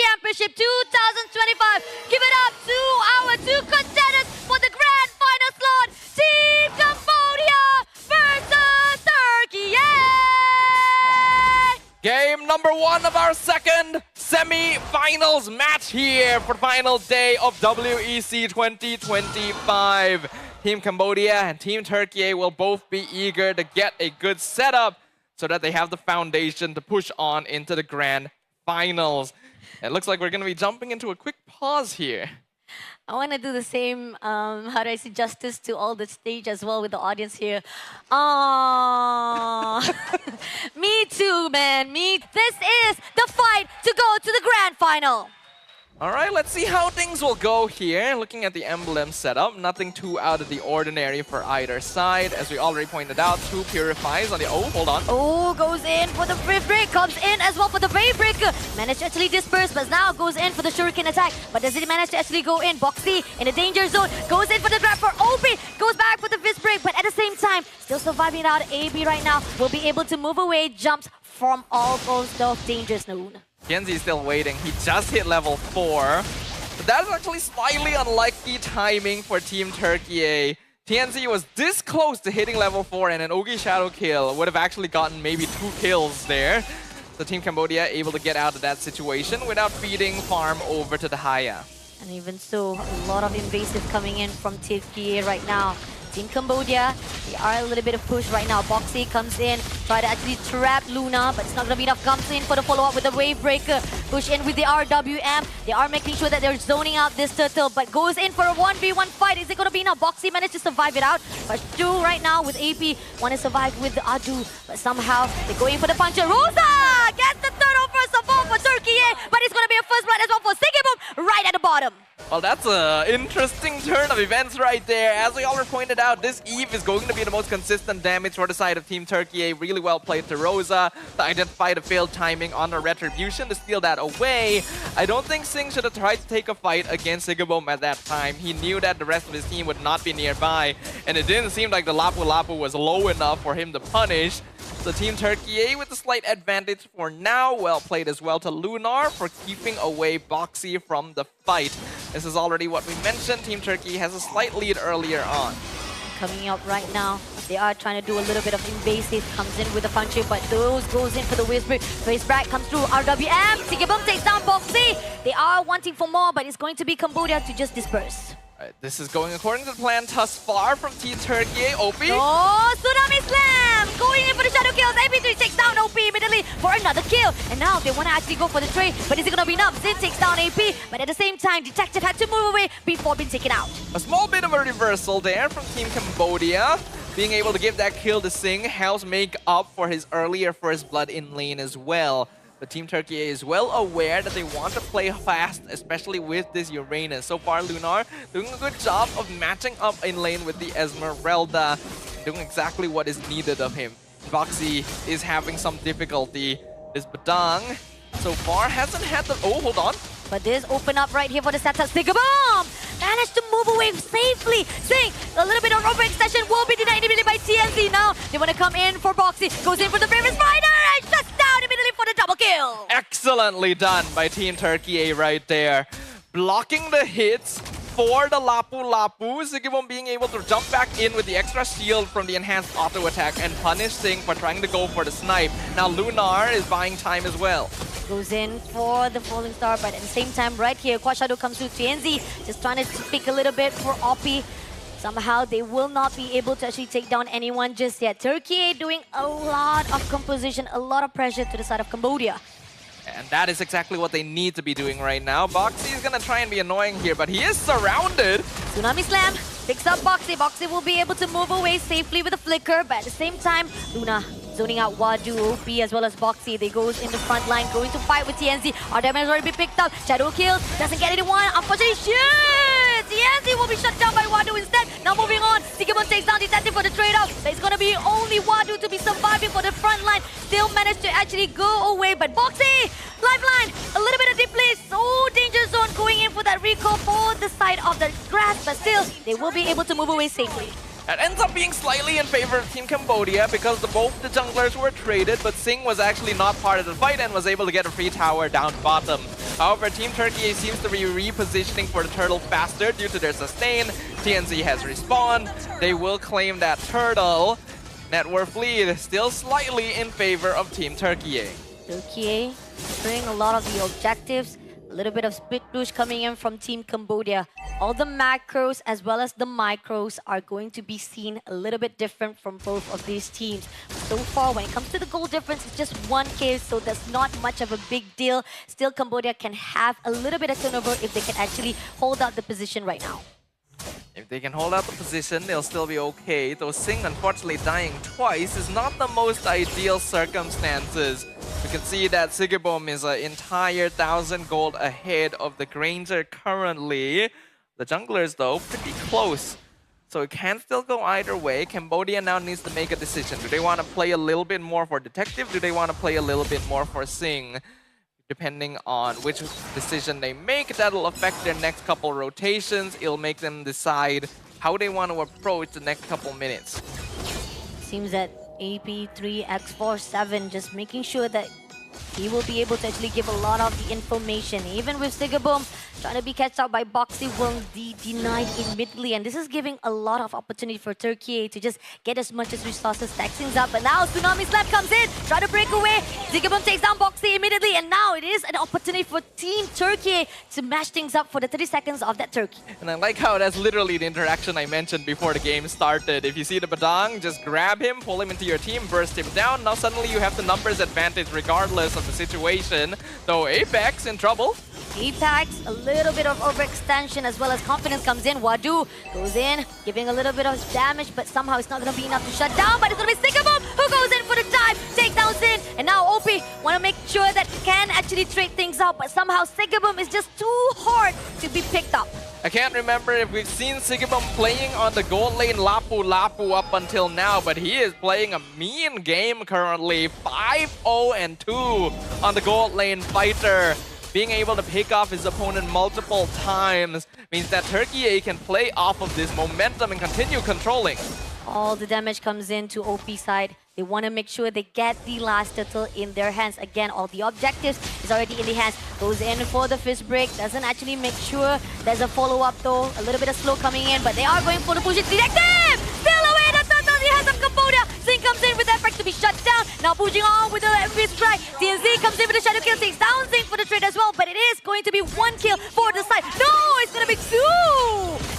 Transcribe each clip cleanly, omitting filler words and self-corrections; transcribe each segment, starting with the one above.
Championship 2025. Give it up to our two contenders for the grand final slot. Team Cambodia versus Turkey. Game number 1 of our second semi-finals match here for the final day of WEC 2025. Team Cambodia and Team Turkey will both be eager to get a good setup so that they have the foundation to push on into the grand finals. It looks like we're going to be jumping into a quick pause here. I want to do the same, how do I say, justice to all the stage as well with the audience here. Me too, man. This is the fight to go to the grand final. All right, let's see how things will go here. Looking at the emblem setup, nothing too out of the ordinary for either side. As we already pointed out, 2 purifies on the... Oh, hold on. Oh, goes in for the Wave Break. Comes in as well for the Wave Break. Managed to actually disperse, but now goes in for the Shuriken attack. But does it manage to actually go in? Boxy in the danger zone. Goes in for the grab for OP. Goes back for the Fist Break, but at the same time, still surviving out. AB right now will be able to move away. Jumps from all those danger zone. Kenzie is still waiting. He just hit level 4. But that is actually slightly unlucky timing for Team Turkey. TNZ was this close to hitting level 4, and an Ogi Shadow kill would have actually gotten maybe 2 kills there. So Team Cambodia able to get out of that situation without feeding farm over to the Haya. And even so, a lot of invasive coming in from Turkey right now. Team Cambodia, they are a little bit of push right now. Boxy comes in, try to actually trap Luna, but it's not going to be enough. Comes in for the follow-up with the Wave Breaker. Push in with the RWM. They are making sure that they're zoning out this turtle, but goes in for a 1v1 fight. Is it going to be enough? Boxy managed to survive it out. But 2 right now with AP. Want to survive with the Adu, but somehow they go in for the puncher. Rosa gets the turtle first of all for Turkey, but it's going to be a first blood as well for Sigibum right at the bottom. Well, that's an interesting turn of events right there. As we already pointed out, this Eve is going to be the most consistent damage for the side of Team Turkey. Really well played to Rosa to identify the failed timing on the Retribution to steal that away. I don't think Singh should have tried to take a fight against Sigibom at that time. He knew that the rest of his team would not be nearby, and it didn't seem like the Lapu Lapu was low enough for him to punish. So Team Turkey with a slight advantage for now. Well played as well to Lunar for keeping away Boxy from the fight. This is already what we mentioned. Team Turkey has a slight lead earlier on. Coming up right now, they are trying to do a little bit of invasive. Comes in with a puncher, but those goes in for the Whisper. Face Brad comes through. RWM. Sigibum takes down Boxy. They are wanting for more, but it's going to be Cambodia to just disperse. This is going according to the plan thus far from Team Turkey. OP. Oh, Tsunami Slam! Going in for the shadow kills. AP3 takes down OP immediately for another kill. And now they want to actually go for the trade, but is it going to be enough? Zin takes down AP, but at the same time, Detective had to move away before being taken out. A small bit of a reversal there from Team Cambodia. Being able to give that kill to Singh helps make up for his earlier first blood in lane as well. But Team Turkey is well aware that they want to play fast, especially with this Uranus. So far, Lunar doing a good job of matching up in lane with the Esmeralda, doing exactly what is needed of him. Boxy is having some difficulty. This Badang, so far, hasn't had the... Oh, hold on. But this open up right here for the setup. Sigabom managed to move away safely. Sing, a little bit of overextension will be denied immediately by TNZ. Now they want to come in for Boxy. Goes in for the famous Spider and shuts down immediately for the double kill. Excellently done by Team Turkey right there. Blocking the hits for the Lapu Lapu. Sigibom being able to jump back in with the extra shield from the enhanced auto attack and punish Singh for trying to go for the snipe. Now Lunar is buying time as well. Goes in for the Falling Star, but at the same time, right here, Quad Shadow comes to TNZ, just trying to pick a little bit for OP. Somehow, they will not be able to actually take down anyone just yet. Turkey doing a lot of composition, a lot of pressure to the side of Cambodia. And that is exactly what they need to be doing right now. Boxy is going to try and be annoying here, but he is surrounded. Tsunami Slam picks up Boxy. Boxy will be able to move away safely with a flicker, but at the same time, Luna zoning out Wadu, OP, as well as Boxy. They goes in the front line, going to fight with TNZ. RDM has already been picked up. Shadow kill, doesn't get anyone. Unfortunately, shit! TNZ will be shut down by Wadu instead. Now moving on, Sigibum takes down Detective for the trade-off. But it's going to be only Wadu to be surviving for the front line. Still managed to actually go away, but Boxy, lifeline, a little bit of deep place. So danger zone going in for that recall for the side of the grass, but still, they will be able to move away safely. That ends up being slightly in favor of Team Cambodia because both the junglers were traded, but Singh was actually not part of the fight and was able to get a free tower down bottom. However, Team Turkey seems to be repositioning for the turtle faster due to their sustain. TNZ has respawned. They will claim that turtle. Net worth lead still slightly in favor of Team Turkey. Turkey doing a lot of the objectives. A little bit of split push coming in from Team Cambodia. All the macros as well as the micros are going to be seen a little bit different from both of these teams. So far, when it comes to the goal difference, it's just 1K, so that's not much of a big deal. Still, Cambodia can have a little bit of turnover if they can actually hold out the position right now. If they can hold out the position, they'll still be okay. Though Singh, unfortunately, dying twice is not the most ideal circumstances. We can see that Sigibom is an entire 1,000 gold ahead of the Granger currently. The junglers, though, pretty close. So it can still go either way. Cambodia now needs to make a decision. Do they want to play a little bit more for Detective? Do they want to play a little bit more for Singh? Depending on which decision they make, that'll affect their next couple rotations. It'll make them decide how they want to approach the next couple minutes. Seems that AP3X47 just making sure that he will be able to actually give a lot of the information. Even with Sigaboom trying to be catched out by Boxy, will be denied immediately. And this is giving a lot of opportunity for Turkey to just get as much as resources, stack things up. But now Tsunami Slap comes in, try to break away. Sigaboom takes down Boxy immediately. And now it is an opportunity for Team Turkey to mash things up for the 30 seconds of that Turkey. And I like how that's literally the interaction I mentioned before the game started. If you see the Badang, just grab him, pull him into your team, burst him down. Now suddenly you have the numbers advantage regardless of the situation. Though Apex in trouble. Apex, a little bit of overextension as well as confidence comes in. Wadu goes in, giving a little bit of damage, but somehow it's not going to be enough to shut down. But it's going to be Sigaboom who goes in for the dive, takes down Sin. And now OP want to make sure that can actually trade things out, but somehow Sigaboom is just too hard to be picked up. I can't remember if we've seen Sigibom playing on the gold lane Lapu Lapu up until now, but he is playing a mean game currently. 5-0-2 on the gold lane fighter. Being able to pick off his opponent multiple times means that Turkey A can play off of this momentum and continue controlling. All the damage comes in to OP side. They want to make sure they get the last turtle in their hands. Again, all the objectives is already in the hands. Goes in for the fist break. Doesn't actually make sure there's a follow-up though. A little bit of slow coming in, but they are going for the push. It's Detective! Still away the turtle in the hands of Cambodia. Singh comes in with that effect to be shut down. Now pushing on with the fist strike. TNZ comes in with the shadow kill. Takes down Singh for the trade as well, but it is going to be 1 kill for the side. No, it's going to be 2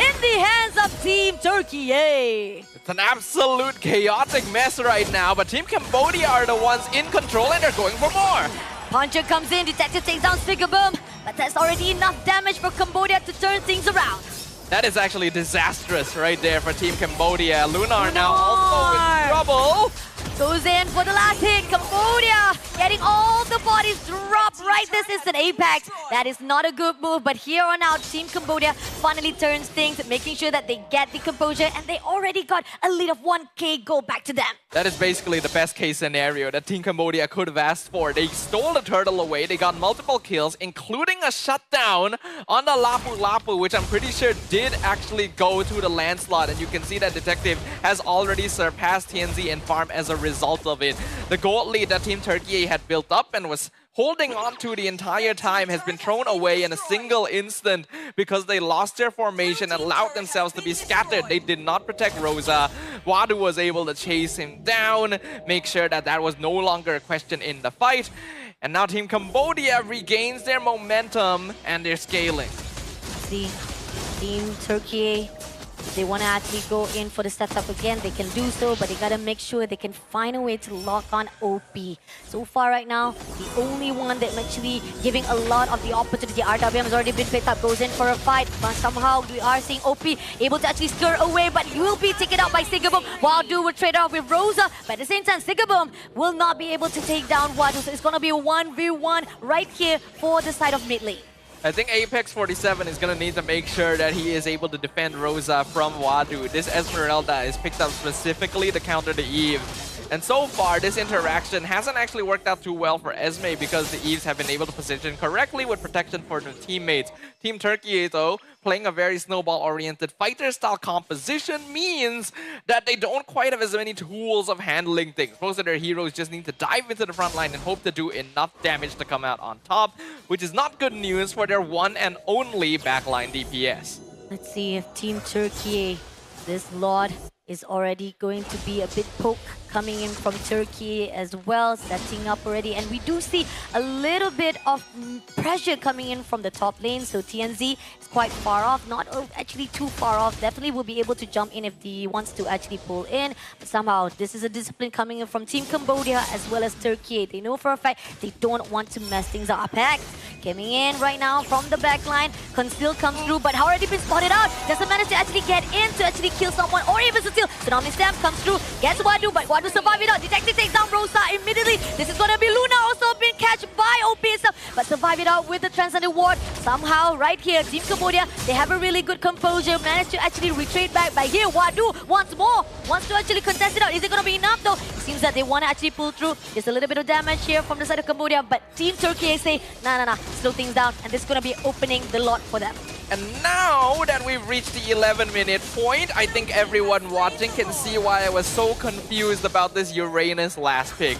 in the hands of Team Turkey A. It's an absolute chaotic mess right now, but Team Cambodia are the ones in control and they're going for more. Puncher comes in, Detective takes down Sigaboom, but that's already enough damage for Cambodia to turn things around. That is actually disastrous right there for Team Cambodia. Lunar now also in trouble. Goes in for the last hit. Cambodia getting all the bodies dropped right this instant. Apex. That is not a good move, but here on out, Team Cambodia finally turns things, making sure that they get the composure, and they already got a lead of 1K gold back to them. That is basically the best case scenario that Team Cambodia could have asked for. They stole the turtle away, they got multiple kills, including a shutdown on the Lapu Lapu, which I'm pretty sure did actually go to the landslide, and you can see that Detective has already surpassed TNZ in farm as a result of it. The gold lead that Team Turkey had built up and was holding on to the entire time has been thrown away in a single instant because they lost their formation and allowed themselves to be scattered. They did not protect Rosa. Wadu was able to chase him down, make sure that that was no longer a question in the fight. And now Team Cambodia regains their momentum and they're scaling. See, Team Turkey, if they want to actually go in for the setup again, they can do so, but they got to make sure they can find a way to lock on OP. So far right now, the only one that's actually giving a lot of the opportunity, RWM has already been picked up, goes in for a fight, but somehow we are seeing OP able to actually scare away, but he will be taken out by Sigaboom. Wadu will trade off with Rosa, but at the same time, Sigaboom will not be able to take down Wadu, so it's going to be a 1v1 right here for the side of mid lane. I think Apex 47 is going to need to make sure that he is able to defend Rosa from Wadu. This Esmeralda is picked up specifically to counter the Eve. And so far, this interaction hasn't actually worked out too well for Esme because the Eves have been able to position correctly with protection for their teammates. Team Turkey, though, playing a very snowball-oriented fighter-style composition means that they don't quite have as many tools of handling things. Most of their heroes just need to dive into the front line and hope to do enough damage to come out on top, which is not good news for their one and only backline DPS. Let's see if Team Turkey, this Lord, is already going to be a bit poke coming in from Turkey as well, setting up already. And we do see a little bit of pressure coming in from the top lane. So TNZ is quite far off, not actually too far off. Definitely will be able to jump in if he wants to actually pull in. But somehow, this is a discipline coming in from Team Cambodia as well as Turkey. They know for a fact they don't want to mess things up. Pact coming in right now from the back line. Conceal comes through, but already been spotted out. Doesn't manage to actually get in to actually kill someone or even to steal. Tsunami Slam comes through, gets Wadu, but Wadu survive it out. Detective takes down Rosa immediately. This is gonna be Luna, also being catched by OP itself, but survive it out with the Transcendent Ward. Somehow, right here, Team Cambodia, they have a really good composure, managed to actually retreat back. But here, Wadu wants more, wants to actually contest it out. Is it gonna be enough though? It seems that they wanna actually pull through. There's a little bit of damage here from the side of Cambodia, but Team Turkey say, nah, slow things down, and this is gonna be opening the lot for them. And now that we've reached the 11-minute point, I think everyone watching can see why I was so confused about this Uranus last pick.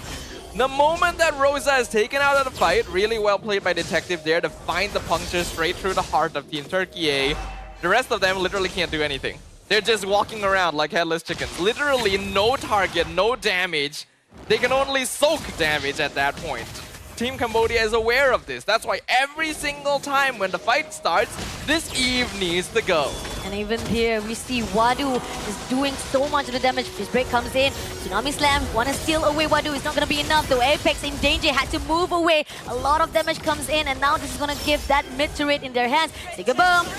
The moment that Rosa is taken out of the fight, really well played by Detective there to find the puncture straight through the heart of Team Turkey. The rest of them literally can't do anything. They're just walking around like headless chickens. Literally no target, no damage. They can only soak damage at that point. Team Cambodia is aware of this. That's why every single time when the fight starts, this Eve needs to go. And even here, we see Wadu is doing so much of the damage. His break comes in. Tsunami Slam, want to steal away Wadu. It's not going to be enough though. Apex in danger, had to move away. A lot of damage comes in, and now this is going to give that mid turret in their hands. Sigga Boom,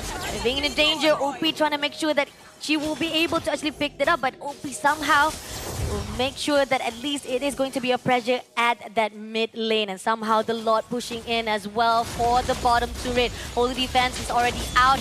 being in danger. OP trying to make sure that she will be able to actually pick it up, but OP somehow will make sure that at least it is going to be a pressure at that mid lane, and somehow the Lord pushing in as well for the bottom turret. Holy Defense is already out.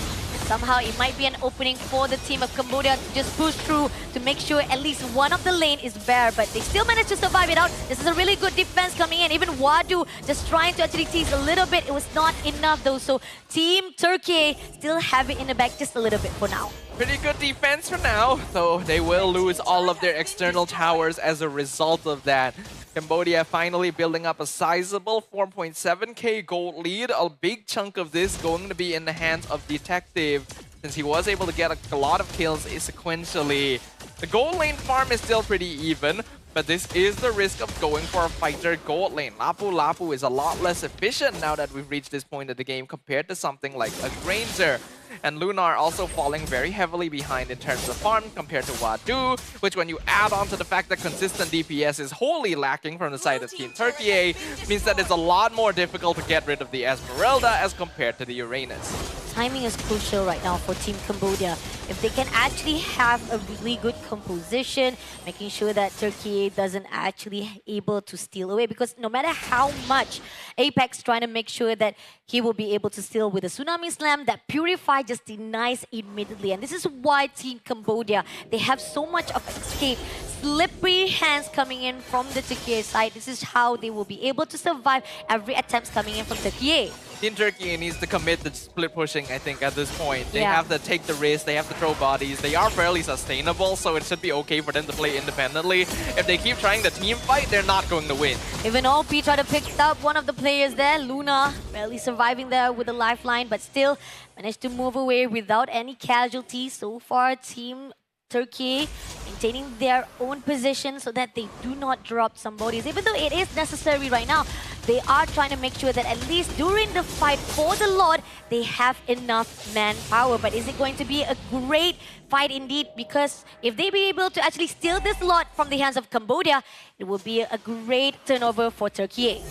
Somehow it might be an opening for the team of Cambodia to just push through to make sure at least one of the lane is bare, but they still managed to survive it out. This is a really good defense coming in. Even Wadu just trying to actually tease a little bit. It was not enough though, so Team Turkey still have it in the back just a little bit for now. Pretty good defense for now, though they will lose all of their external towers as a result of that. Cambodia finally building up a sizable 4.7k gold lead. A big chunk of this going to be in the hands of Detective, since he was able to get a lot of kills sequentially. The gold lane farm is still pretty even, but this is the risk of going for a fighter gold lane. Lapu Lapu is a lot less efficient now that we've reached this point of the game compared to something like a Granger. And Lunar also falling very heavily behind in terms of farm compared to Wadu, which when you add on to the fact that consistent DPS is wholly lacking from the side of Team Turkey, means that it's a lot more difficult to get rid of the Esmeralda as compared to the Uranus. Timing is crucial right now for Team Cambodia. If they can actually have a really good composition, making sure that Turkey doesn't actually able to steal away, because no matter how much Apex trying to make sure that he will be able to steal with a Tsunami Slam, that Purify just denies immediately. And this is why Team Cambodia, they have so much of escape. Slippery hands coming in from the Turkey side. This is how they will be able to survive every attempt coming in from Turkey. Team Turkey needs to commit to split pushing, I think, at this point. They have to take the risk, they have to throw bodies. They are fairly sustainable, so it should be okay for them to play independently. If they keep trying the team fight, they're not going to win. Even OP tried to pick up one of the players there. Luna barely surviving there with a lifeline, but still managed to move away without any casualties. So far, Team Turkey maintaining their own position so that they do not drop some bodies. Even though it is necessary right now, they are trying to make sure that at least during the fight for the Lord, they have enough manpower. But is it going to be a great fight indeed? Because if they be able to actually steal this lot from the hands of Cambodia, it will be a great turnover for Turkey.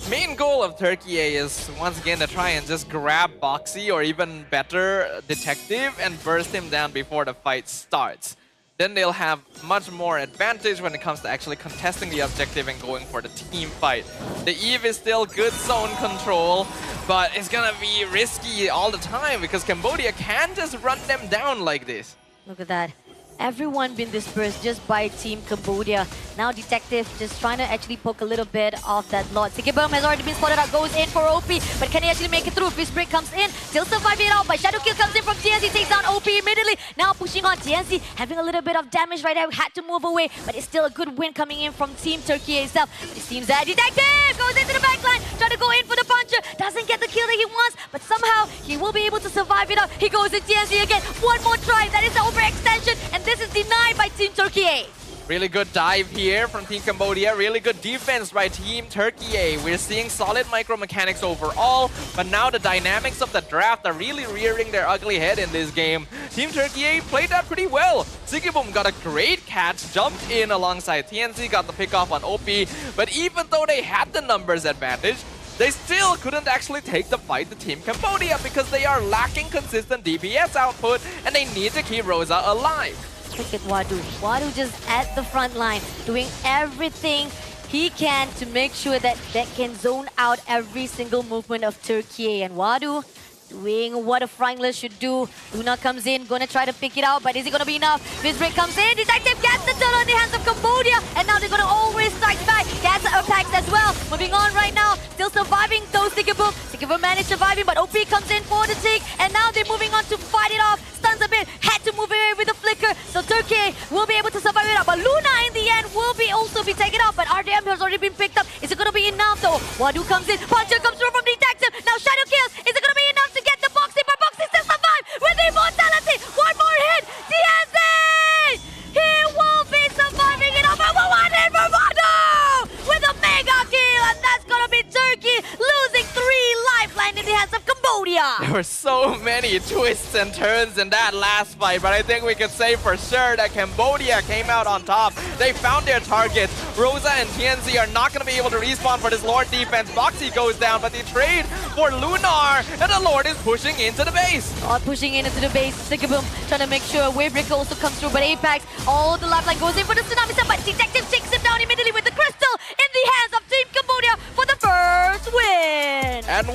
Main goal of Turkey is once again to try and just grab Boxy, or even better, Detective, and burst him down before the fight starts. Then they'll have much more advantage when it comes to actually contesting the objective and going for the team fight. The Eve is still good zone control, but it's gonna be risky all the time because Cambodia can just run them down like this. Look at that. everyone been dispersed just by Team Cambodia. Now Detective just trying to actually poke a little bit of that lot. Sikibum has already been spotted out, goes in for OP, but can he actually make it through? Fist Break comes in, still surviving it out, but Shadow Kill comes in from TNC, takes down OP immediately. Now pushing on TNC, having a little bit of damage right there, had to move away, but it's still a good win coming in from Team Turkey itself. But it seems that Detective goes into the backline, trying to go in for the puncher, doesn't get the kill that he wants, but somehow he will be able to survive it out. He goes in TNC again, one more try, that is the overextension, and this is denied by Team Turkey A. Really good dive here from Team Cambodia. Really good defense by Team Turkey A. We're seeing solid micro mechanics overall, but now the dynamics of the draft are really rearing their ugly head in this game. Team Turkey A played that pretty well. Sikibum got a great catch, jumped in alongside TNC, got the pick off on OP, but even though they had the numbers advantage, they still couldn't actually take the fight to Team Cambodia because they are lacking consistent DPS output and they need to keep Rosa alive. Look at Wadu. Wadu just at the front line, doing everything he can to make sure that can zone out every single movement of Turkey. And Wadu doing what a Frangler should do. Luna comes in, gonna try to pick it out, but is it gonna be enough? Fist Break comes in, Detective gets the turn on the hands of Cambodia, and now they're gonna always strike back. Gets attacks as well. Moving on right now, still surviving though Sikibum. Sikibum managed surviving, but OP comes in for the take, and now they're moving on to fight it off. Stuns a bit, had to move away with a flicker, so Turkey will be able to survive it out, but Luna in the end will also be taken out, but RDM has already been picked up. Is it gonna be enough though? Wadu comes in, Puncher comes through from Detective, now Shadow kills. Is it gonna be enough to get the Boxy? But Boxy still survive with the immortality. One more hit, TNC! He will be surviving it over one hit for Wadu with a mega kill, and that's gonna be Turkey losing 3 lifeline in the hands of Cambodia. There were so many twists and turns in that last fight, but I think we can say for sure that Cambodia came out on top. They found their targets. Rosa and TNC are not going to be able to respawn for this Lord defense. Boxy goes down, but they trade for Lunar, and the Lord is pushing into the base. Pushing in into the base, Sikibum trying to make sure Wavebreaker also comes through, but Apex, all the lifeline goes in for the Tsunami Sun, but Detective takes him down immediately with the crystal in the hands of Team Cambodia for the first win. And